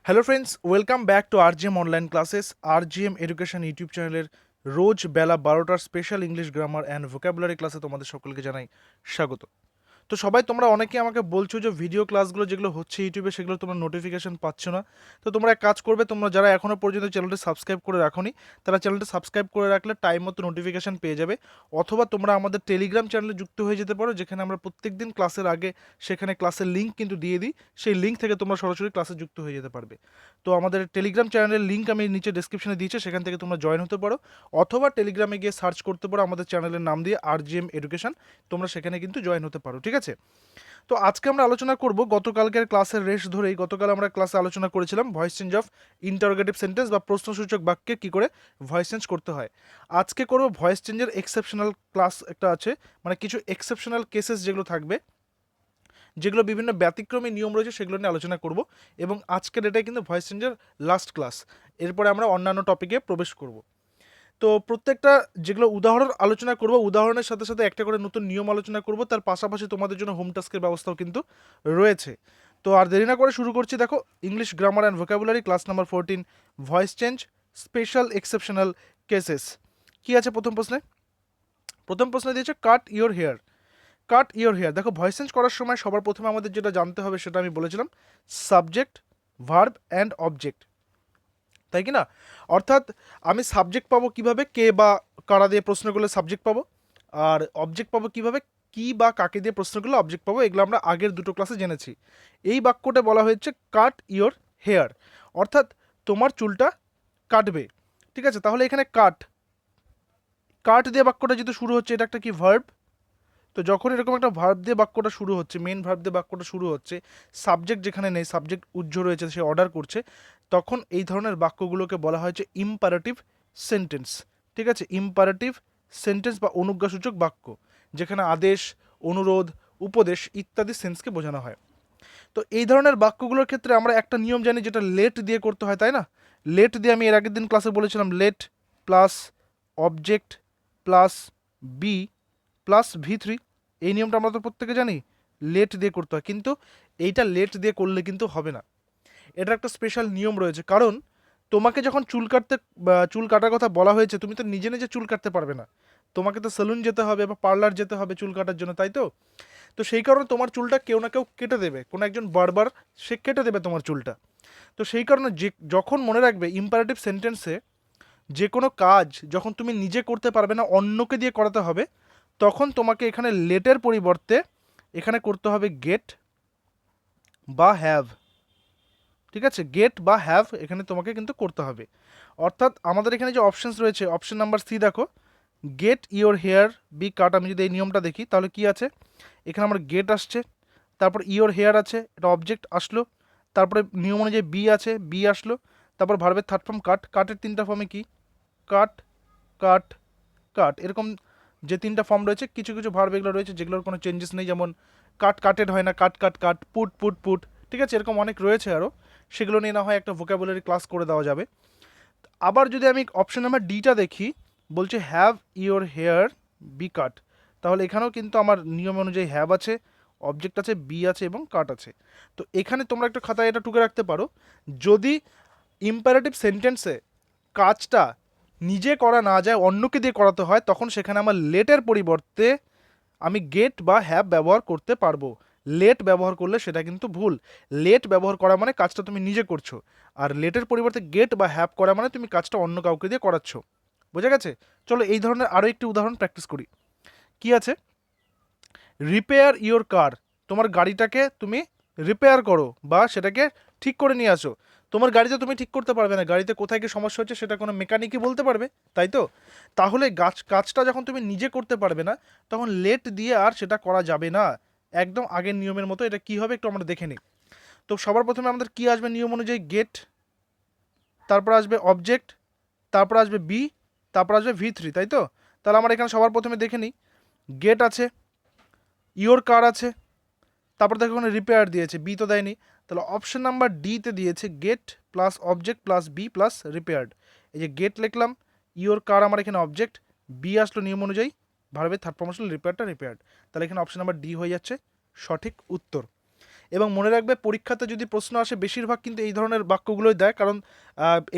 Hello friends, welcome back to RGM online classes. RGM education YouTube চ্যানেলের রোজ বেলা 12টার special English grammar and vocabulary ক্লাসে তোমাদের সকলকে জানাই স্বাগত। তো সবাই তোমরা অনেকে আমাকে বলছো যে ভিডিও ক্লাসগুলো যেগুলো হচ্ছে ইউটিউবে সেগুলো তোমরা নোটিফিকেশন পাচ্ছ না। তো তোমরা এক কাজ করবে, তোমরা যারা এখনও পর্যন্ত চ্যানেলটি সাবস্ক্রাইব করে রাখোনি তারা চ্যানেলটি সাবস্ক্রাইব করে রাখলে টাইম মতো নোটিফিকেশন পেয়ে যাবে। অথবা তোমরা আমাদের টেলিগ্রাম চ্যানেলে যুক্ত হয়ে যেতে পারো, যেখানে আমরা প্রত্যেক দিন ক্লাসের আগে সেখানে ক্লাসের লিঙ্ক কিন্তু দিয়ে দিই। সেই লিঙ্ক থেকে তোমরা সরাসরি ক্লাসে যুক্ত হয়ে যেতে পারবে। তো আমাদের টেলিগ্রাম চ্যানেলের লিঙ্ক আমি নিচে ডেসক্রিপশনে দিয়েছি, সেখান থেকে তোমরা জয়েন হতে পারো। অথবা টেলিগ্রামে গিয়ে সার্চ করতে পারো আমাদের চ্যানেলের নাম দিয়ে আরজিএম এডুকেশন, তোমরা সেখানে কিন্তু জয়েন হতে পারো। ঠিক আছে? তো আজকে আমরা আলোচনা করব গতকালকের ক্লাসের রেশ ধরেই। গতকাল আমরা ক্লাসে আলোচনা করেছিলাম voice change of interrogative sentence বা প্রশ্নসূচক বাক্যে কী করে ভয়েস চেঞ্জ করতে হয়। আজকে করব ভয়েস চেঞ্জের এক্সেপশনাল ক্লাস একটা আছে, মানে কিছু এক্সেপশনাল কেসেস যেগুলো থাকবে, যেগুলো বিভিন্ন ব্যতিক্রমী নিয়ম রয়েছে সেগুলো নিয়ে আলোচনা করব। এবং আজকের এটাই কিন্তু ভয়েস চেঞ্জের লাস্ট ক্লাস। এরপরে আমরা অন্যান্য টপিকে প্রবেশ করব। তো প্রত্যেকটা যেগুলো উদাহরণ আলোচনা করব, উদাহরণের সাথে সাথে একটা করে নতুন নিয়ম আলোচনা করব। তার পাশাপাশি তোমাদের জন্য হোম টাস্কের ব্যবস্থাও কিন্তু রয়েছে। তো আর দেরি না করে শুরু করছি। দেখো, English grammar and vocabulary class number 14, voice change special exceptional cases. কি আছে প্রথম প্রশ্নে? প্রথম প্রশ্নে দিয়েছে cut your hair. Cut your hair. দেখো, ভয়েস চেঞ্জ করার সময় সবার প্রথমে আমাদের যেটা জানতে হবে সেটা আমি বলেছিলাম, সাবজেক্ট, ভার্ব অ্যান্ড অবজেক্ট, তাই কি না? অর্থাৎ আমি সাবজেক্ট পাবো কিভাবে? কে বা কারা দিয়ে প্রশ্ন করলে সাবজেক্ট পাবো, আর অবজেক্ট পাবো কিভাবে? কি বা কাকে দিয়ে প্রশ্ন করলে অবজেক্ট পাবো। এগুলো আমরা আগের দুটো ক্লাসে জেনেছি। এই বাক্যটা বলা হয়েছে কাট ইওর হেয়ার, অর্থাৎ তোমার চুলটা কাটবে। ঠিক আছে? তাহলে এখানে কাট, কাট দিয়ে বাক্যটা যেহেতু শুরু হচ্ছে, এটা একটা কি ভার্ব। তো যখন এরকম একটা ভার্ব দিয়ে বাক্যটা শুরু হচ্ছে, মেন ভার্ব দিয়ে বাক্যটা শুরু হচ্ছে, সাবজেক্ট যেখানে নেই, সাবজেক্ট উজ্জ্ব রয়েছে, সে অর্ডার করছে, তখন এই ধরনের বাক্যগুলোকে বলা হয়েছে ইম্পারেটিভ সেন্টেন্স। ঠিক আছে? ইম্পারেটিভ সেন্টেন্স বা অনুজ্ঞাসূচক বাক্য, যেখানে আদেশ, অনুরোধ, উপদেশ ইত্যাদি সেন্সকে বোঝানো হয়। তো এই ধরনের বাক্যগুলোর ক্ষেত্রে আমরা একটা নিয়ম জানি, যেটা লেট দিয়ে করতে হয়, তাই না? লেট দিয়ে আমি এর আগের দিন ক্লাসে বলেছিলাম, let plus object plus be plus V3। এই নিয়মটা আমরা তো প্রত্যেকে জানি, লেট দিয়ে করতে হয়। কিন্তু এইটা লেট দিয়ে করলে কিন্তু হবে না। এটার একটা স্পেশাল নিয়ম রয়েছে। কারণ তোমাকে যখন চুল কাটতে চুল কাটার কথা বলা হয়েছে, তুমি তো নিজে নিজে চুল কাটতে পারবে না। তোমাকে তো সেলুন যেতে হবে বা পার্লার যেতে হবে চুল কাটার জন্য, তাই তো? তো সেই কারণে তোমার চুলটা কেউ না কেউ কেটে দেবে, কোনো একজন বারবার সে কেটে দেবে তোমার চুলটা। তো সেই কারণে যে যখন মনে রাখবে ইম্পারেটিভ সেন্টেন্সে যে কোনো কাজ যখন তুমি নিজে করতে পারবে না, অন্যকে দিয়ে করাতে হবে, তখন তোমাকে এখানে লেটের পরিবর্তে এখানে করতে হবে গেট বা হ্যাভ। ঠিক আছে? গেট বা হ্যাভ এখানে তোমাকে কিন্তু করতে হবে। অর্থাৎ আমাদের এখানে যে অপশানস রয়েছে, অপশন নাম্বার সি দেখো, গেট ইওর হেয়ার বি কাট। আমি যদি এই নিয়মটা দেখি তাহলে কি আছে? এখানে আমার গেট আসছে, তারপর ইওর হেয়ার আছে, এটা অবজেক্ট আসলো, তারপরে নিয়ম অনুযায়ী বি আছে, বি আসলো, তারপর ভার্বের থার্ড ফর্ম কাট। কাটের তিনটা ফর্মে কি? কাট, কাট, কাট। এরকম যে তিনটা ফর্ম রয়েছে, কিছু কিছু ভার্ব এগুলো রয়েছে যেগুলোর কোনো চেঞ্জেস নেই, যেমন কাট কাটেড হয় না, কাট কাট কাট, পুট পুট পুট। ঠিক আছে? এরকম অনেক রয়েছে আরও, সেগুলো নিয়ে না হয় একটা ভোকাবুলারি ক্লাস করে দেওয়া যাবে। আবার যদি আমি অপশন নাম্বার ডিটা দেখি, বলছে হ্যাভ ইওর হেয়ার বি কাট। তাহলে এখানেও কিন্তু আমার নিয়ম অনুযায়ী হ্যাভ আছে, অবজেক্ট আছে, বি আছে এবং কাট আছে। তো এখানে তোমরা একটা খাতায় এটা টুকে রাখতে পারো, যদি ইম্পারেটিভ সেন্টেন্সে কাজটা নিজে করা না যায়, অন্যকে দিয়ে করাতে হয়, তখন সেখানে আমার লেটের পরিবর্তে আমি গেট বা হ্যাভ ব্যবহার করতে পারবো। লেট ব্যবহার করলে সেটা কিন্তু ভুল। লেট ব্যবহার করা মানে কাজটা তুমি নিজে করছো, আর লেটের পরিবর্তে গেট বা হ্যাভ করা মানে তুমি কাজটা অন্য কাউকে দিয়ে করাচ্ছ। বোঝা গেছে? চলো এই ধরনের আরও একটি উদাহরণ প্র্যাকটিস করি। কি আছে? রিপেয়ার ইওর কার। তোমার গাড়িটাকে তুমি রিপেয়ার করো বা সেটাকে ঠিক করে নিয়ে আসো। তোমার গাড়িতে তুমি ঠিক করতে পারবে না, গাড়িতে কোথায় কি সমস্যা হচ্ছে সেটা কোনো মেকানিকই বলতে পারবে, তাই তো? তাহলে কাজটা যখন তুমি নিজে করতে পারবে না, তখন লেট দিয়ে আর সেটা করা যাবে না। একদম আগের নিয়মের মতো এটা কি হবে একটু আমরা দেখে নিই। তো সবার প্রথমে আমাদের কি আসবে নিয়ম অনুযায়ী? গেট, তারপর আসবে অবজেক্ট, তারপর আসবে বি, তারপর আসবে V3, তাই তো? তাহলে আমরা এখানে সবার প্রথমে দেখে নিই। গেট আছে, ইওর কার আছে, তারপর দেখো ওখানে রিপেয়ার দিয়েছে, বি তো দেয়নি। তাহলে অপশন নাম্বার ডিতে দিয়েছে get plus object plus be plus repaired. এই যে গেট লিখলাম, ইওর কার আমার এখানে অবজেক্ট, বি আসলো নিয়ম অনুযায়ী, ভার্বের থার্ড ফর্ম আসলো রিপেয়ারটা রিপেয়ার্ড। তাহলে এখানে অপশন নাম্বার ডি হয়ে যাচ্ছে সঠিক উত্তর। এবং মনে রাখবে পরীক্ষাতে যদি প্রশ্ন আসে বেশিরভাগ কিন্তু এই ধরনের বাক্যগুলোই দেয়, কারণ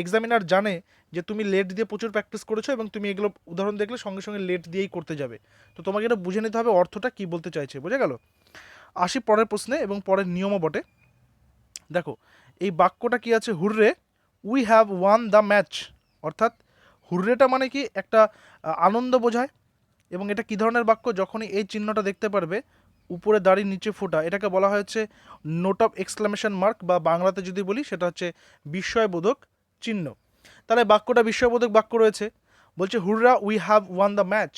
এক্সামিনার জানে যে তুমি লেট দিয়ে প্রচুর প্র্যাকটিস করেছো এবং তুমি এগুলো উদাহরণ দেখলে সঙ্গে সঙ্গে লেট দিয়েই করতে যাবে। তো তোমাকে এটা বুঝে নিতে হবে অর্থটা কী বলতে চাইছে, বোঝা গেল? আসি পরের প্রশ্নে এবং পরের নিয়মও বটে। দেখো এই বাক্যটা কি আছে, hurray we have won the match, অর্থাৎ হুররেটা মানে কি একটা আনন্দ বোঝায়। এবং এটা কী ধরনের বাক্য, যখনই এই চিহ্নটা দেখতে পারবে উপরে দাড়ির নিচে ফোঁটা, এটাকে বলা হয়েছে নোট অফ এক্সক্লামেশন মার্ক, বা বাংলাতে যদি বলি সেটা হচ্ছে বিস্ময়বোধক চিহ্ন। তাহলে বাক্যটা বিস্ময়বোধক বাক্য রয়েছে, বলছে হুররা we have won the match,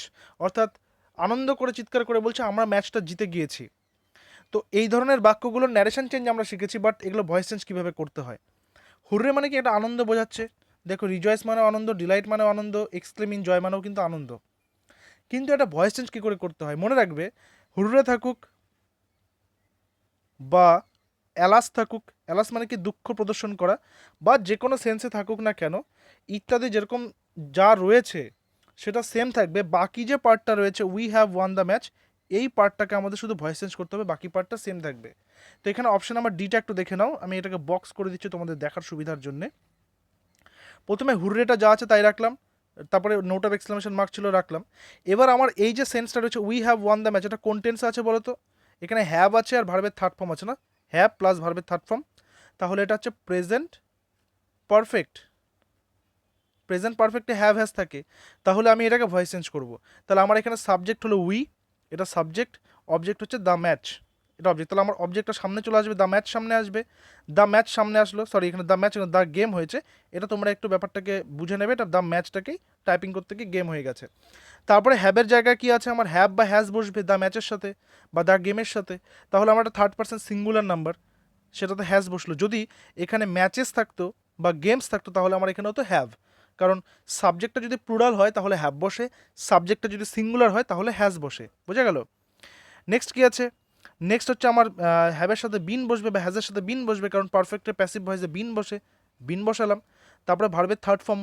অর্থাৎ আনন্দ করে চিৎকার করে বলছে আমরা ম্যাচটা জিতে গিয়েছি। তো এই ধরনের বাক্যগুলোর ন্যারেশন চেঞ্জ আমরা শিখেছি, বাট এগুলো ভয়েস চেঞ্জ কীভাবে করতে হয়। হুররে মানে কি একটা আনন্দ বোঝাচ্ছে, দেখো রিজয়েস মানেও আনন্দ, ডিলাইট মানেও আনন্দ, এক্সক্লেম ইন জয় মানেও কিন্তু আনন্দ। কিন্তু এটা ভয়েস চেঞ্জ কী করে করতে হয়, মনে রাখবে হুররে থাকুক বা অ্যালাস থাকুক, অ্যালাস মানে কি দুঃখ প্রদর্শন করা, বা যে কোনো সেন্সে থাকুক না কেন ইত্যাদি যেরকম যা রয়েছে সেটা সেম থাকবে, বাকি যে পার্টটা রয়েছে we have won the match এই পার্টটাকে আমাদের শুধু ভয়েস চেঞ্জ করতে হবে, বাকি পার্টটা সেম থাকবে। তো এখানে অপশন নাম্বার ডিটা একটু দেখে নাও, আমি এটাকে বক্স করে দিচ্ছি তোমাদের দেখার সুবিধার জন্যে। প্রথমে হুররেটা যা আছে তাই রাখলাম, তারপরে নোট অফ এক্সক্লামেশন মার্ক ছিল রাখলাম। এবার আমার এই যে সেন্সটা রয়েছে we have won the match, এটা কোন টেন্সে আছে বলো তো? এখানে হ্যাভ আছে আর ভার্বের থার্ড ফর্ম আছে না, হ্যাভ প্লাস ভার্বের থার্ড ফর্ম, তাহলে এটা হচ্ছে প্রেজেন্ট পারফেক্ট। প্রেজেন্ট পারফেক্টে হ্যাভ হ্যাজ থাকে, তাহলে আমি এটাকে ভয়েস চেঞ্জ করবো। তাহলে আমার এখানে সাবজেক্ট হলো উই, এটা সাবজেক্ট, অবজেক্ট হচ্ছে দ্য ম্যাচ, এটা অবজেক্ট, তাহলে আমার অবজেক্টটা সামনে চলে আসবে, দ্য ম্যাচ সামনে আসবে, দ্য ম্যাচ সামনে আসলো, সরি এখানে দ্য ম্যাচ দ্য গেম হয়েছে, এটা তোমরা একটু ব্যাপারটাকে বুঝে নেবে, এটা দ্য ম্যাচটাকেই টাইপিং করতে গিয়ে গেম হয়ে গেছে। তারপরে হ্যাবের জায়গায় কি আছে, আমার হ্যাভ বা হ্যাজ বসবে দ্য ম্যাচের সাথে বা দ্য গেমের সাথে, তাহলে আমার একটা থার্ড পার্সন সিঙ্গুলার নাম্বার, সেটাতে হ্যাজ বসলো। যদি এখানে ম্যাচেস থাকতো বা গেমস থাকতো তাহলে আমার এখানেও তো হ্যাভ, কারণ সাবজেক্টটা যদি প্লুরাল হয় তাহলে হ্যাভ বসে, সাবজেক্টটা যদি সিঙ্গুলার হয় তাহলে হ্যাজ বসে, বোঝা গেল? নেক্সট কি আছে, নেক্সট হচ্ছে আমার হ্যাভের সাথে বিন বসবে বা হ্যাজের সাথে বিন বসবে, কারণ পারফেক্টের প্যাসিভ ভয়েসে বিন বসে, বিন বসালাম। তারপরে ভার্বের third form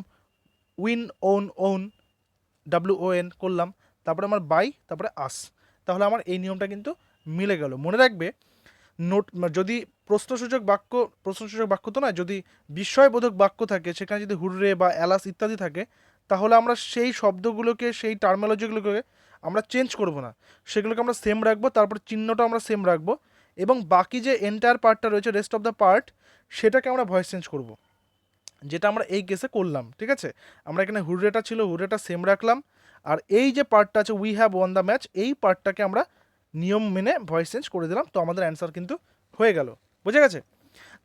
win won won WON করলাম, তারপরে আমার বাই, তারপরে আস, তাহলে আমার এই নিয়মটা কিন্তু মিলে গেল। মনে রাখবে নোট যদি প্রশ্নসূচক বাক্য তো নয়, যদি বিস্ময়বোধক বাক্য থাকে সেখানে যদি হুররে বা অ্যালাস ইত্যাদি থাকে, তাহলে আমরা সেই শব্দগুলোকে সেই টার্মিনোলজিগুলোকে আমরা চেঞ্জ করব না, সেগুলোকে আমরা সেম রাখবো, তারপর চিহ্নটা আমরা সেম রাখবো, এবং বাকি যে এন্টায়ার পার্টটা রয়েছে রেস্ট অফ দ্য পার্ট সেটাকে আমরা ভয়েস চেঞ্জ করব, যেটা আমরা এই কেসে করলাম। ঠিক আছে, আমরা এখানে হুররেটা ছিল হুররেটা সেম রাখলাম, আর এই যে পার্টটা আছে we have won the match এই পার্টটাকে আমরা নিয়ম মেনে ভয়েস চেঞ্জ করে দিলাম, তো আমাদের অ্যান্সার কিন্তু হয়ে গেল, বুঝে গেছে?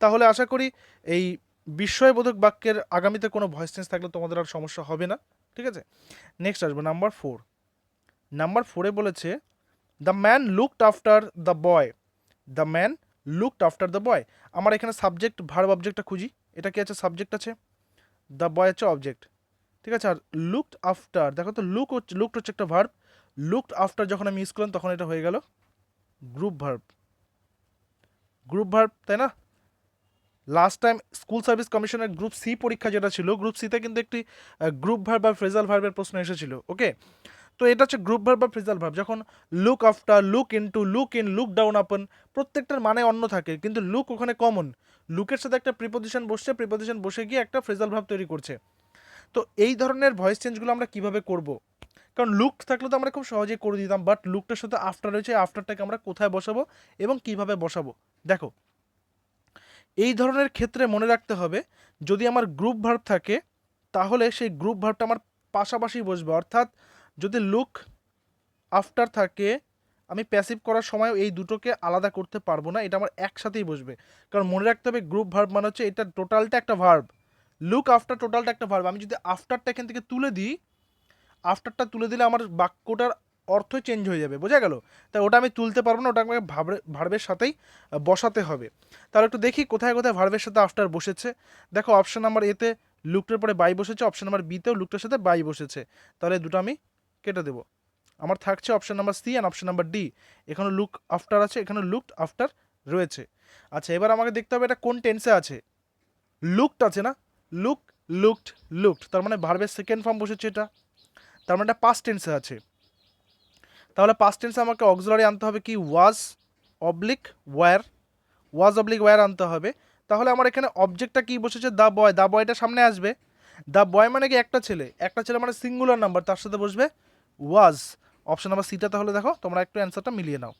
তাহলে আশা করি এই বিস্ময়বোধক বাক্যের আগামীতে কোনো ভয়েস চেঞ্জ থাকলে তোমাদের আর সমস্যা হবে না। ঠিক আছে, নেক্সট আসবে নাম্বার 4। নাম্বার 4-এ বলেছে the man looked after the boy, the man looked after the boy. আমার এখানে সাবজেক্ট ভার্ব অবজেক্টটা খুঁজি, এটা কি আছে, সাবজেক্ট আছে, দ্য বয় হচ্ছে অবজেক্ট। ঠিক আছে, আর লুকড আফটার, দেখো তো লুকড হচ্ছে একটা ভার্ব, লুকড আফটার যখন আমি ইউজ করলাম তখন এটা হয়ে গেল গ্রুপ ভার্ব, গ্রুপ ভার্ব, তাই না? লাস্ট টাইম স্কুল সার্ভিস কমিশনের গ্রুপ সি পরীক্ষা যেটা ছিল, গ্রুপ সিতে কিন্তু একটি গ্রুপ ভার্ব বা ফ্রেজাল ভার্বের প্রশ্ন এসেছিল। ওকে, তো এটা হচ্ছে গ্রুপ ভার্ব বা ফ্রেজাল ভার্ব। যখন look after, look into, look in, look down upon, প্রত্যেকটার মানে অন্য থাকে, কিন্তু লুক ওখানে কমন, লুকের সাথে একটা প্রিপোজিশন বসছে, প্রিপোজিশন বসে গিয়ে একটা ফ্রেজাল ভার্ব তৈরি করছে। তো এই ধরনের ভয়েস চেঞ্জগুলো আমরা কিভাবে করব, কারণ লুক থাকলে তো আমরা খুব সহজেই করে দিতাম, বাট লুকটার সাথে আফটার রয়েছে, আফটারটাকে আমরা কোথায় বসাবো এবং কিভাবে বসাবো। দেখো এই ধরনের ক্ষেত্রে মনে রাখতে হবে যদি আমার গ্রুপ ভার্ব থাকে তাহলে সেই গ্রুপ ভার্বটা আমার পাশাপাশি বসবে, অর্থাৎ যদি লুক আফটার থাকে আমি প্যাসিভ করার সময় এই দুটোকে আলাদা করতে পারবো না, এটা আমার একসাথেই বসবে। কারণ মনে রাখতে হবে গ্রুপ ভার্ব মানে হচ্ছে এটা টোটালটা একটা ভার্ব, লুক আফটার টোটালটা একটা ভার্ব, আমি যদি আফটারটা এখান থেকে তুলে দিই, আফটারটা তুলে দিলে আমার বাক্যটার অর্থই চেঞ্জ হয়ে যাবে, বোঝা গেল? তাই ওটা আমি তুলতে পারবো না, ওটা আমাকে ভার্বের সাথেই বসাতে হবে। তাহলে একটু দেখি কোথায় কোথায় ভার্বের সাথে আফটার বসেছে। দেখো অপশন নাম্বার এতে লুকটার পরে বাই বসেছে, অপশন নাম্বার বিতেও লুকটার সাথে বাই বসেছে, তাহলে দুটো আমি কেটে দেবো। আমার থাকছে option number C and option number D, এখানে লুক আফটার আছে, এখানে লুকড আফটার রয়েছে। আচ্ছা এবার আমাকে দেখতে হবে এটা কোন টেন্সে আছে, লুকড আছে না, লুক, লুকড, লুকড, তার মানে ভার্বের সেকেন্ড ফর্ম বসেছে এটা, তার মানে এটা পাস্ট টেন্সে আছে। তাহলে পাস্ট টেন্সে আমাকে অক্সিলারি আনতে হবে কি, was oblique were, was oblique were আনতে হবে, তাহলে আমার এখানে অবজেক্টটা কি বসেছে, দ্য বয়, দ্য বয়টা সামনে আসবে। দ্য বয় মানে কি একটা ছেলে, একটা ছেলে মানে সিঙ্গুলার নাম্বার, তার সাথে বসবে ওয়াজ। অপশন নাম্বার সিটা তাহলে দেখো তোমরা একটু অ্যান্সারটা মিলিয়ে নাও,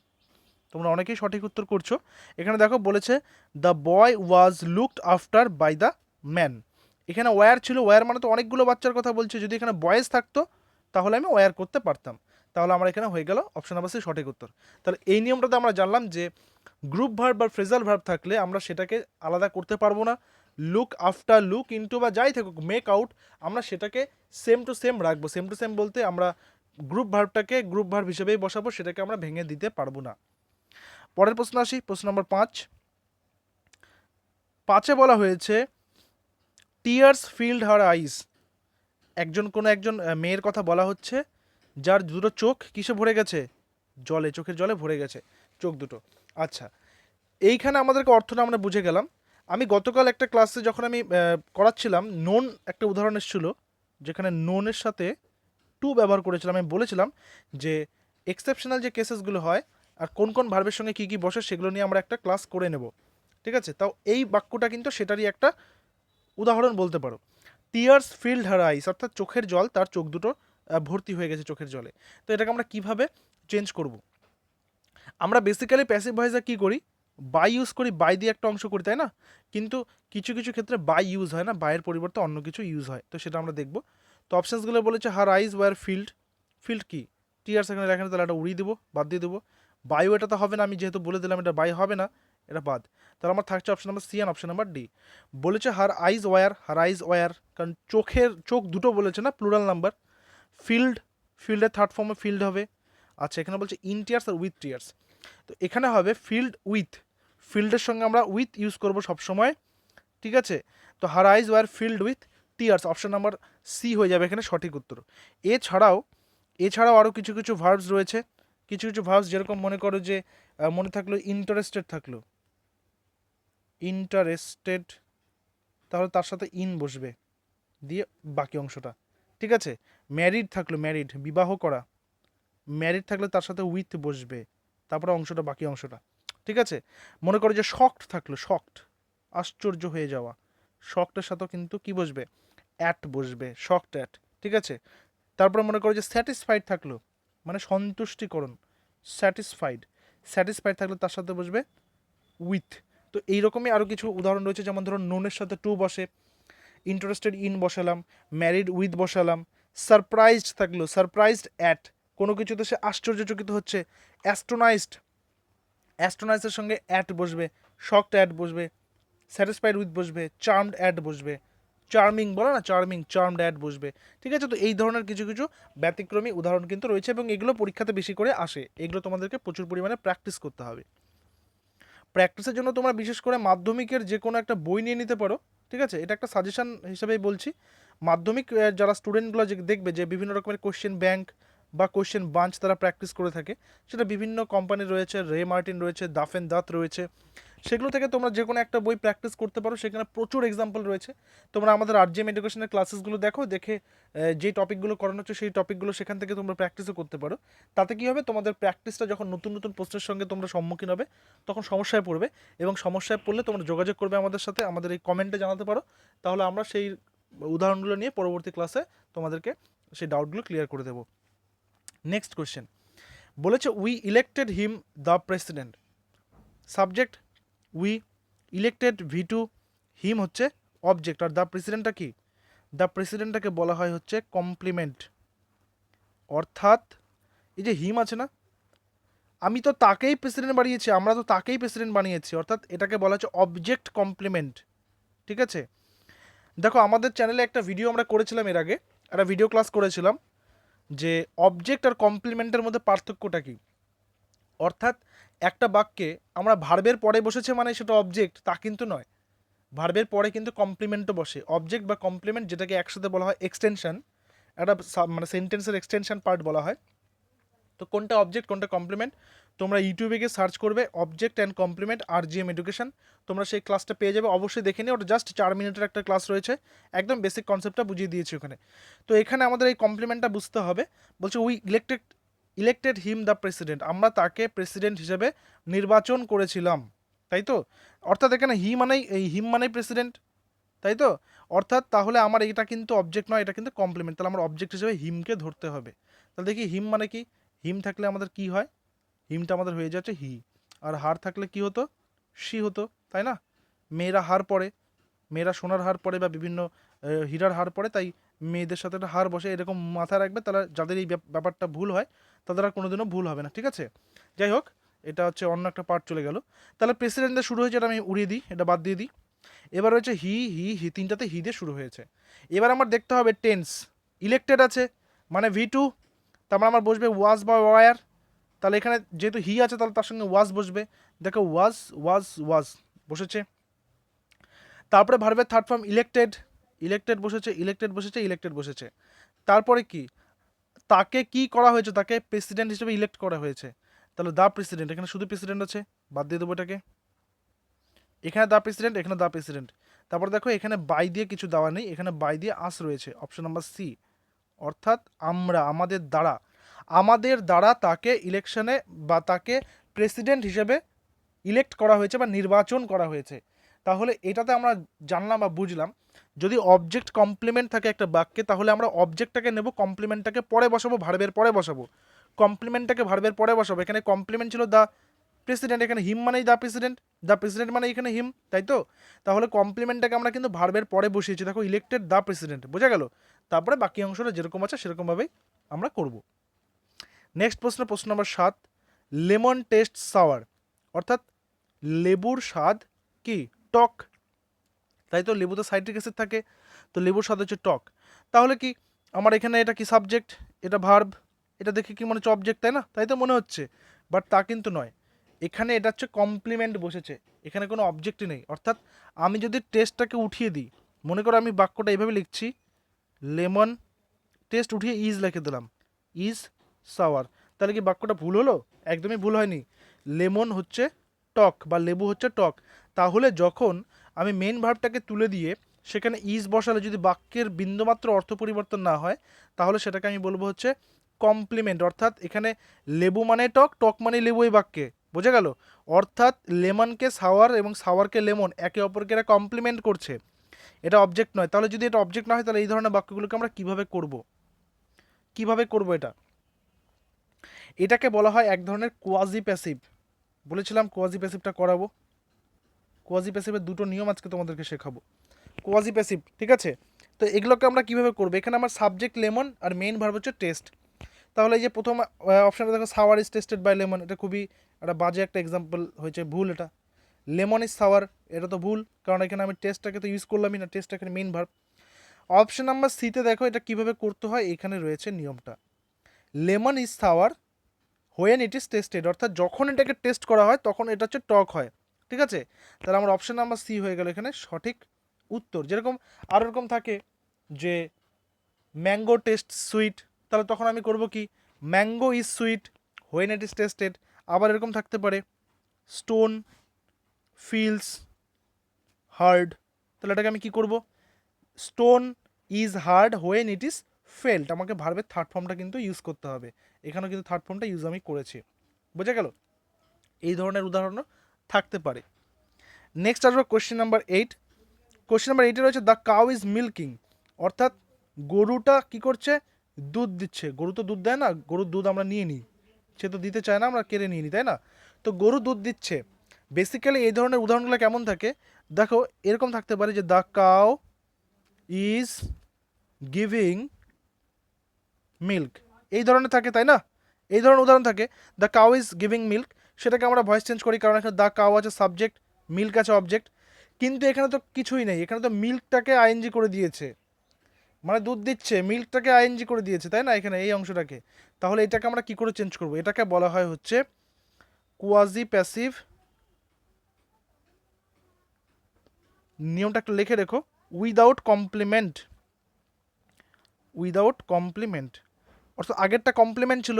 তোমরা অনেকেই সঠিক উত্তর করছো। এখানে দেখো বলেছে the boy was looked after by the man. এখানে ওয়্যার ছিল, ওয়্যার মানে তো অনেকগুলো বাচ্চার কথা বলছে, যদি এখানে বয়েজ থাকতো তাহলে আমি ওয়্যার করতে পারতাম, তাহলে আমার এখানে হয়ে গেল অপশন নাম্বার সি সঠিক উত্তর। তাহলে এই নিয়মটাতে আমরা জানলাম যে গ্রুপ ভার্ব বা ফ্রেজাল ভার্ব থাকলে আমরা সেটাকে আলাদা করতে পারবো না। লুক আফটার, লুক ইনটু বা যাই থাকুক, মেক আউট, আমরা সেটাকে সেম টু সেম রাখবো। সেম টু সেম বলতে আমরা গ্রুপ ভার্বটাকে গ্রুপ ভার্ব হিসেবেই বসাবো, সেটাকে আমরা ভেঙে দিতে পারবো না। পরের প্রশ্ন আসি, প্রশ্ন নম্বর 5 বলা হয়েছে টিয়ার্স ফিল্ড হার আইস। কোনো একজন মেয়ের কথা বলা হচ্ছে যার দুটো চোখ কিসে ভরে গেছে, জলে, চোখের জলে ভরে গেছে চোখ দুটো। আচ্ছা, এইখানে আমাদেরকে অর্থটা আমরা বুঝে গেলাম। আমি গতকাল একটা ক্লাসে যখন আমি করাচ্ছিলাম, নোন একটা উদাহরণ এসেছিল, যেখানে নোনের সাথে টু ব্যবহার করেছিলাম। আমি বলেছিলাম যে এক্সেপশনাল যে কেসেসগুলো হয় আর কোন কোন ভার্বের সঙ্গে কী কী বসে সেগুলো নিয়ে আমরা একটা ক্লাস করে নেব, ঠিক আছে? তাও এই বাক্যটা কিন্তু সেটারই একটা উদাহরণ বলতে পারো। টিয়ার্স ফিল্ড হার আইস, অর্থাৎ চোখের জল, তার চোখ দুটো ভর্তি হয়ে গেছে চোখের জলে। তো এটাকে আমরা কিভাবে চেঞ্জ করব? আমরা বেসিক্যালি প্যাসিভ ভয়েসে কী করি, বাই ইউজ করি, বাই দিয়ে একটা অংশ করি, তাই না? কিন্তু কিছু কিছু ক্ষেত্রে বাই ইউজ হয় না, বাইয়ের পরিবর্তে অন্য কিছু ইউজ হয়, তো সেটা আমরা দেখব। তো অপশানসগুলো বলেছে her eyes were field, field কি, টিয়ার্স এখানে লেখা নেই, তাহলে এটা উড়িয়ে দেবো, বাদ দিয়ে দেবো। বায়ু এটা তো হবে না, আমি যেহেতু বলে দিলাম এটা বাই হবে না, এটা বাদ। তাহলে আমার থাকছে option number C and option number D. বলেছে হার আইজ ওয়ার, হার আইজ ওয়ার, কারণ চোখ দুটো বলেছে না, প্লুরাল নাম্বার। ফিল্ড, ফিল্ডের থার্ড ফর্মে ফিল্ড হবে। আচ্ছা, এখানে বলছে ইন টিয়ার্স আর উইথ টিয়ার্স, তো এখানে হবে ফিল্ড উইথ, ফিল্ডের সঙ্গে আমরা উইথ ইউজ করবো সবসময়, ঠিক আছে? তো her eyes were filled with tears, option number C হয়ে যাবে এখানে সঠিক উত্তর। এছাড়াও আরও কিছু কিছু ভার্বস রয়েছে, কিছু কিছু ভার্বস, যেরকম মনে করো যে মনে থাকলো ইন্টারেস্টেড থাকলো, ইন্টারেস্টেড, তাহলে তার সাথে ইন বসবে দিয়ে বাকি অংশটা, ঠিক আছে? ম্যারিড থাকলো, ম্যারিড বিবাহ করা, ম্যারিড থাকলে তার সাথে উইথ বসবে, তারপরে অংশটা বাকি অংশটা, ঠিক আছে? মনে করো যে শকড থাকলো, শকড আশ্চর্য হয়ে যাওয়া, শকটের সাথেও কিন্তু কি বসবে, অ্যাট বসবে, শকড অ্যাট, ঠিক আছে? তারপরে মনে করো যে স্যাটিসফাইড থাকলো, মানে সন্তুষ্টিকরণ, স্যাটিসফাইড, স্যাটিসফাইড থাকলে তার সাথে বসবে উইথ। তো এইরকমই আরও কিছু উদাহরণ রয়েছে, যেমন ধরো নোনের সাথে টু বসে, ইন্টারেস্টেড ইন বসালাম, ম্যারিড উইথ বসালাম। সারপ্রাইজড থাকলো, সারপ্রাইজড অ্যাট, কোনো কিছুতে সে আশ্চর্যচকিত হচ্ছে, অ্যাস্ট্রোনাইজড, অ্যাস্ট্রোনাইজের সঙ্গে অ্যাট বসবে, শকড অ্যাট বসবে, স্যাটিসফাইড উইথ বসবে, চার্মড অ্যাট বসবে, চার্মিং বলো না, চার্মিং, চার্মড অ্যাট বসবে, ঠিক আছে? তো এই ধরনের কিছু কিছু ব্যতিক্রমী উদাহরণ কিন্তু রয়েছে এবং এগুলো পরীক্ষাতে বেশি করে আসে, এগুলো তোমাদেরকে প্রচুর পরিমাণে প্র্যাকটিস করতে হবে। প্র্যাকটিসের জন্য তোমরা বিশেষ করে মাধ্যমিকের যে কোনো একটা বই নিয়ে নিতে পারো, ঠিক আছে? এটা একটা সাজেশন হিসেবেই বলছি। মাধ্যমিক যারা স্টুডেন্টগুলো যে দেখবে যে বিভিন্ন রকমের কোশ্চেন ব্যাংক বা কোশ্চেন বাঞ্চ তারা প্র্যাকটিস করে থাকে, সেটা বিভিন্ন কোম্পানি রয়েছে, রে মার্টিন রয়েছে, দাফ এন্ড দাঁত রয়েছে, সেগুলো থেকে তোমরা যে কোনো একটা বই প্র্যাকটিস করতে পারো, সেখানে প্রচুর এক্সাম্পল রয়েছে। তোমরা আমাদের আরজিএম এডুকেশনের ক্লাসেসগুলো দেখো, দেখে যে টপিকগুলো করানো হচ্ছে সেই টপিকগুলো সেখান থেকে তোমরা প্র্যাকটিসও করতে পারো। তাতে কী হবে, তোমাদের প্র্যাকটিসটা যখন নতুন নতুন প্রশ্নের সঙ্গে তোমরা সম্মুখীন হবে তখন সমস্যায় পড়বে, এবং সমস্যায় পড়লে তোমরা যোগাযোগ করবে আমাদের সাথে, আমাদের এই কমেন্টে জানাতে পারো, তাহলে আমরা সেই উদাহরণগুলো নিয়ে পরবর্তী ক্লাসে তোমাদেরকে সেই ডাউটগুলো ক্লিয়ার করে দেবো। নেক্সট কোয়েশ্চেন বলেছে we elected him the president, subject we, elected V two, him হচ্ছে অবজেক্ট, আর দ্য প্রেসিডেন্টটা কি, দ্য প্রেসিডেন্টটাকে বলা হয় হচ্ছে কমপ্লিমেন্ট। অর্থাৎ এই যে হিম আছে না, আমি তো তাকেই প্রেসিডেন্ট বানিয়েছি, আমরা তো তাকেই প্রেসিডেন্ট বানিয়েছি, অর্থাৎ এটাকে বলা হচ্ছে অবজেক্ট কমপ্লিমেন্ট, ঠিক আছে? দেখো আমাদের চ্যানেলে একটা ভিডিও আমরা করেছিলাম এর আগে, একটা ভিডিও ক্লাস করেছিলাম যে অবজেক্ট আর কমপ্লিমেন্টের মধ্যে পার্থক্যটা কী। অর্থাৎ একটা বাক্যে আমরা ভার্বের পরে বসেছে মানে সেটা অবজেক্ট তা কিন্তু নয়, ভার্বের পরে কিন্তু কমপ্লিমেন্টও বসে। অবজেক্ট বা কমপ্লিমেন্ট যেটাকে একসাথে বলা হয় এক্সটেনশন, একটা মানে সেন্টেন্সের এক্সটেনশন পার্ট বলা হয়। তো কোনটা অবজেক্ট কোনটা কমপ্লিমেন্ট, তোমরা ইউটিউবে গিয়ে সার্চ করবে object and complement RGM education, তোমরা সেই ক্লাসটা পেয়ে যাবে, অবশ্যই দেখে নিও, ওটা জাস্ট 4 মিনিটের একটা ক্লাস রয়েছে, একদম বেসিক কনসেপ্টটা বুঝিয়ে দিয়েছি ওখানে। তো এখানে আমাদের এই কমপ্লিমেন্টটা বুঝতে হবে, বলছে we elected him the president, আমরা তাকে প্রেসিডেন্ট হিসেবে নির্বাচন করেছিলাম, তাই তো? অর্থাৎ এখানে হিম মানেই প্রেসিডেন্ট, তাই তো? অর্থাৎ তাহলে আমার এটা কিন্তু অবজেক্ট নয়, এটা কিন্তু কমপ্লিমেন্ট। তাহলে আমার অবজেক্ট হিসেবে হিমকে ধরতে হবে। তাহলে দেখি হিম মানে কি? হিম থাকলে আমাদের কি হয়? হিমটা আমাদের হয়ে যাচ্ছে হি। আর হার থাকলে কি হতো? সি হতো, তাই না? মেয়েরা হার পরে, মেয়েরা সোনার হার পরে বা বিভিন্ন হীরার হার পরে, তাই মেয়েদের সাথে একটা হার বসে, এরকম মাথায় রাখবে। তারা যাদের এই ব্যাপারটা ভুল হয় তাদের আর কোনোদিনও ভুল হবে না, ঠিক আছে? যাই হোক, এটা হচ্ছে অন্য একটা পার্ট চলে গেল। তাহলে প্রেসিডেন্টদের শুরু হয়েছে, এটা আমি উড়িয়ে দিই, এটা বাদ দিয়ে দিই। এবার হচ্ছে হি হি হি, তিনটাতে হি দিয়ে শুরু হয়েছে। এবার আমার দেখতে হবে টেন্স। ইলেক্টেড আছে মানে ভি টু, তারপর আমার বসবে ওয়াজ বা ওয়ার। তাহলে এখানে যেহেতু হি আছে তাহলে তার সঙ্গে ওয়াজ বসবে। দেখো ওয়াজ ওয়াজ ওয়াজ বসেছে। তারপরে ভার্বের থার্ড ফর্ম ইলেক্টেড, ইলেক্টেড বসেছে, ইলেক্টেড বসেছে, ইলেক্টেড বসেছে। তারপরে কি? তাকে কি করা হয়েছে? তাকে প্রেসিডেন্ট হিসেবে ইলেক্ট করা হয়েছে। তাহলে দ্য প্রেসিডেন্ট, এখানে শুধু প্রেসিডেন্ট আছে, বাদ দিয়ে দেবো এটাকে। এখানে দ্য প্রেসিডেন্ট, এখানে দ্য প্রেসিডেন্ট। তারপর দেখো এখানে বাই দিয়ে কিছু দেওয়া নেই, এখানে বাই দিয়ে আস রয়েছে, অপশন নাম্বার সি। অর্থাৎ আমরা, আমাদের দ্বারা তাকে ইলেকশনে বা তাকে প্রেসিডেন্ট হিসেবে ইলেক্ট করা হয়েছে বা নির্বাচন করা হয়েছে। তাহলে এটাতে আমরা জানলাম বা বুঝলাম, যদি অবজেক্ট কমপ্লিমেন্ট থাকে একটা বাক্যে, তাহলে আমরা অবজেক্টটাকে নেব, কমপ্লিমেন্টটাকে পরে বসাবো, ভার্বের পরে বসাবো। কমপ্লিমেন্টটাকে ভার্বের পরে বসাবো। এখানে কমপ্লিমেন্ট ছিল দ্য প্রেসিডেন্ট, এখানে হিম মানেই দ্য প্রেসিডেন্ট, দ্য প্রেসিডেন্ট মানে এখানে হিম, তাই তো? তাহলে কমপ্লিমেন্টটাকে আমরা কিন্তু ভার্বের পরে বসিয়েছি। দেখো ইলেক্টেড দ্য প্রেসিডেন্ট, বোঝা গেল? তারপরে বাকি অংশটা যেরকম আছে সেরকমভাবেই আমরা করব। নেক্সট প্রশ্ন, প্রশ্ন নম্বর 7। লেমন টেস্ট সাওয়ার, অর্থাৎ লেবুর স্বাদ কি? টক, তাই তো? লেবুতে সাইট্রিক অ্যাসিড থাকে, তো লেবুর স্বাদ হচ্ছে টক। তাহলে কি আমার এখানে এটা কি সাবজেক্ট, এটা ভার্ব, এটা দেখে কি মনে হচ্ছে অবজেক্ট, তাই না? তাই তো মনে হচ্ছে, বাট তা কিন্তু নয়। এখানে এটা হচ্ছে কমপ্লিমেন্ট বসেছে, এখানে কোনো অবজেক্টই নেই। অর্থাৎ আমি যদি টেস্টটাকে উঠিয়ে দিই, মনে করো আমি বাক্যটা এইভাবে লিখছি, লেমন টেস্ট উঠিয়ে ইজ লিখে দিলাম, ইজ সাওয়ার, তাহলে কি বাক্যটা ভুল হলো? একদমই ভুল হয়নি। লেমন হচ্ছে টক বা লেবু হচ্ছে টক। তাহলে যখন আমি মেন ভার্বটাকে তুলে দিয়ে সেখানে ইজ বসালে যদি বাক্যের বিন্দুমাত্র অর্থ পরিবর্তন না হয়, তাহলে সেটাকে আমি বলবো হচ্ছে কমপ্লিমেন্ট। অর্থাৎ এখানে লেবু মানে টক, টক মানে লেবু এই বাক্যে, বোঝা গেল? অর্থাৎ লেমনকে সাওয়ার এবং সাওয়ারকে লেমন, একে অপরকে এরা কমপ্লিমেন্ট করছে, এটা অবজেক্ট নয়। তাহলে যদি এটা অবজেক্ট না হয়, তাহলে এই ধরনের বাক্যগুলোকে আমরা কিভাবে করব? কিভাবে করব এটা? এটাকে বলা হয় এক ধরনের কোয়াজি প্যাসিভ। বলেছিলাম কোয়াজি প্যাসিভটা করাবো। কোয়াজি প্যাসিভের দুটো নিয়ম আজকে তোমাদেরকে শেখাবো। কোয়াজি প্যাসিভ, ঠিক আছে? তো এগুলোকে আমরা কিভাবে করবো? এখানে আমার সাবজেক্ট লেমন আর মেইন ভার্ব হচ্ছে টেস্ট। তাহলে এই যে প্রথম অপশানটা দেখো, sour is tasted by lemon, এটা খুবই একটা বাজে একটা এক্সাম্পল হয়েছে, ভুল এটা। লেমন ইজ সাওয়ার, এটা তো ভুল, কারণ এখানে আমি টেস্টটাকে তো ইউজ করলামই না, টেস্টটা এখানে মেইন ভার্ব। অপশন নাম্বার সিতে দেখো এটা কিভাবে করতে হয়, এখানে রয়েছে নিয়মটা। Lemon is sour when it is tasted, অর্থাৎ যখন এটাকে টেস্ট করা হয় তখন এটা হচ্ছে টক হয়, ঠিক আছে? তাহলে আমার অপশন নাম্বার সি হয়ে গেল এখানে সঠিক উত্তর। যেরকম আর এরকম থাকে যে ম্যাঙ্গো টেস্ট সুইট, তাহলে তখন আমি করব কি? Mango is sweet when it is tested. আবার এরকম থাকতে পারে স্টোন ফিলস হার্ড, তাহলে এটাকে আমি কি করব? Stone is hard when it is felt. আমাকে ভার্বের থার্ড ফর্মটা কিন্তু ইউজ করতে হবে, এখানেও কিন্তু থার্ড ফর্মটা ইউজ আমি করেছি, বোঝা গেল? এই ধরনের উদাহরণও থাকতে পারে। নেক্সট আসবো কোশ্চেন নাম্বার 8। কোশ্চেন নাম্বার 8 রয়েছে দ্য কাউ ইজ মিল্কিং, অর্থাৎ গরুটা কি করছে? দুধ দিচ্ছে। গরু তো দুধ দেয় না, গরুর দুধ আমরা নিয়ে নিই, সে তো দিতে চায় না, আমরা কেড়ে নিয়ে নিই, তাই না? তো গরু দুধ দিচ্ছে। বেসিক্যালি এই ধরনের উদাহরণগুলো কেমন থাকে? দেখো এরকম থাকতে পারে যে the cow is giving milk, এই ধরনের থাকে, তাই না? এই ধরনের উদাহরণ থাকে, the cow is giving milk, সেটাকে আমরা ভয়েস চেঞ্জ করি, কারণ এখানে দ্য কাউ আছে সাবজেক্ট, মিল্ক আছে অবজেক্ট। কিন্তু এখানে তো কিছুই নেই, এখানে তো মিল্কটাকে আইএনজি করে দিয়েছে, মানে দুধ দিচ্ছে, মিল্কটাকে আইএনজি করে দিয়েছে, তাই না? এখানে এই অংশটাকে, তাহলে এটাকে আমরা কি করে চেঞ্জ করব? এটাকে বলা হয় হচ্ছে কোয়াজি প্যাসিভ। নিয়মটা একটু লিখে রেখো, উইদাউট কমপ্লিমেন্ট, উইদাউট কমপ্লিমেন্ট। অর্থাৎ আগেরটা কমপ্লিমেন্ট ছিল,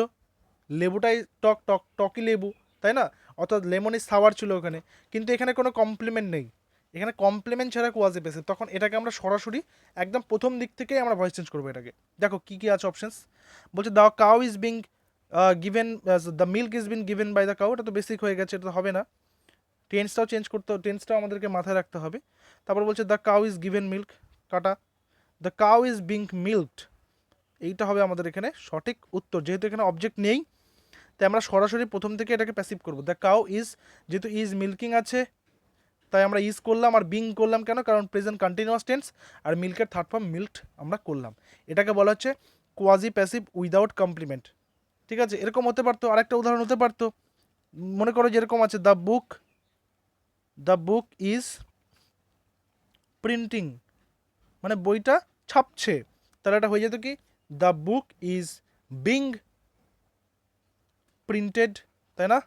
লেবুটাই টক, টক টকি লেবু, তাই না? অর্থাৎ লেমন ইজ সাওয়ার ছিল ওখানে, কিন্তু এখানে কোনো কমপ্লিমেন্ট নেই, এখানে কমপ্লিমেন্ট ছাড়া কোয়াজি প্যাসিভ। তখন এটাকে আমরা সরাসরি একদম প্রথম দিক থেকেই আমরা ভয়েস চেঞ্জ করবো এটাকে। দেখো কী কী আছে অপশনস। বলছে the cow is being given, the milk is been given by the cow, এটা তো বেসিক হয়ে গেছে, এটা তো হবে না। টেন্সটাও চেঞ্জ করতে, টেন্সটাও আমাদেরকে মাথায় রাখতে হবে। তারপর বলছে the cow is given milk, কাটা, দ্য কাউ ইজ বিং মিল্কড, এইটা হবে আমাদের এখানে সঠিক উত্তর। যেহেতু এখানে অবজেক্ট নেই, তাই আমরা সরাসরি প্রথম থেকে এটাকে প্যাসিভ করব। দ্য কাউ ইজ, যেহেতু ইজ মিল্কিং আছে তাই আমরা ইজ করলাম, আর বিং করলাম কেন, কারণ প্রেজেন্ট কন্টিনিউয়াস টেন্স, আর মিল্কের থার্ড ফর্ম মিল্কড আমরা করলাম। এটাকে বলা হচ্ছে কোয়াজি প্যাসিভ উইদাউট কমপ্লিমেন্ট। ঠিক আছে, এরকম হতে পারতো, আরেকটা উদাহরণ হতে পারতো, মনে করো যেরকম আছে দ্য বুক ইজ প্রিন্টিং, মানে বইটা ছাপছে, তাহলে এটা হয়ে যেত কি the book is being printed, তাই না,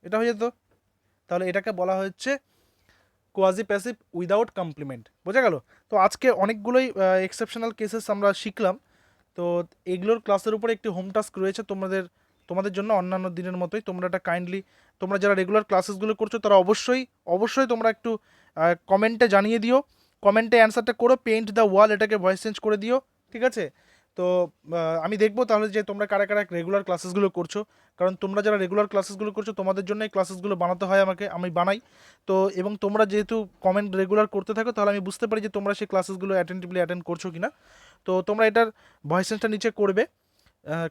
এটা হয়ে যেত। তাহলে এটাকে বলা হচ্ছে কোয়াজি প্যাসিভ উইদাউট কমপ্লিমেন্ট। বোঝা গেল? তো আজকে অনেকগুলোই এক্সেপশনাল কেসেস আমরা শিখলাম। তো এগুলোর ক্লাসের উপরে একটি হোম টাস্ক রয়েছে তোমাদের জন্য, অন্যান্য দিনের মতোই। তোমরা এটা কাইন্ডলি, তোমরা যারা রেগুলার ক্লাসেসগুলো করছো তারা অবশ্যই তোমরা একটু কমেন্টে জানিয়ে দিও, কমেন্টে অ্যান্সারটা করো, পেইন্ট দ্য ওয়াল এটাকে ভয়েস চেঞ্জ করে দিও। ঠিক আছে? তো আমি দেখবো তাহলে যে তোমরা কারা কারা রেগুলার ক্লাসেসগুলো করছো, কারণ তোমরা যারা রেগুলার ক্লাসেসগুলো করছো তোমাদের জন্য এই ক্লাসেসগুলো বানাতে হয় আমাকে, আমি বানাই। তো এবং তোমরা যেহেতু কমেন্ট রেগুলার করতে থাকো, তাহলে আমি বুঝতে পারি যে তোমরা সেই ক্লাসেসগুলো অ্যাটেন্টিভলি অ্যাটেন্ড করছো কিনা। তো তোমরা এটার ভয়েস চেঞ্জটা নিচে করবে,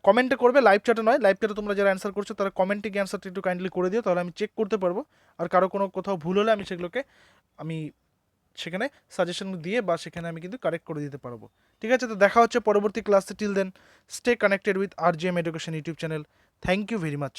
কমেন্টে করবে, লাইভ চ্যাটে নয়। লাইভ চ্যাটে তোমরা যারা অ্যান্সার করছো তারা কমেন্টে গিয়ে অ্যান্সারটা একটু কাইন্ডলি করে দিও, তাহলে আমি চেক করতে পারবো। আর কারো কোনো কোথাও ভুল হলে আমি সেগুলোকে আমি সেখানে সাজেশন দিয়ে বা সেখানে আমি কিন্তু কারেক্ট করে দিতে পারবো। ঠিক আছে, তো দেখা হচ্ছে পরবর্তী ক্লাসে। Till then stay connected with RGM education YouTube channel. Thank you very much.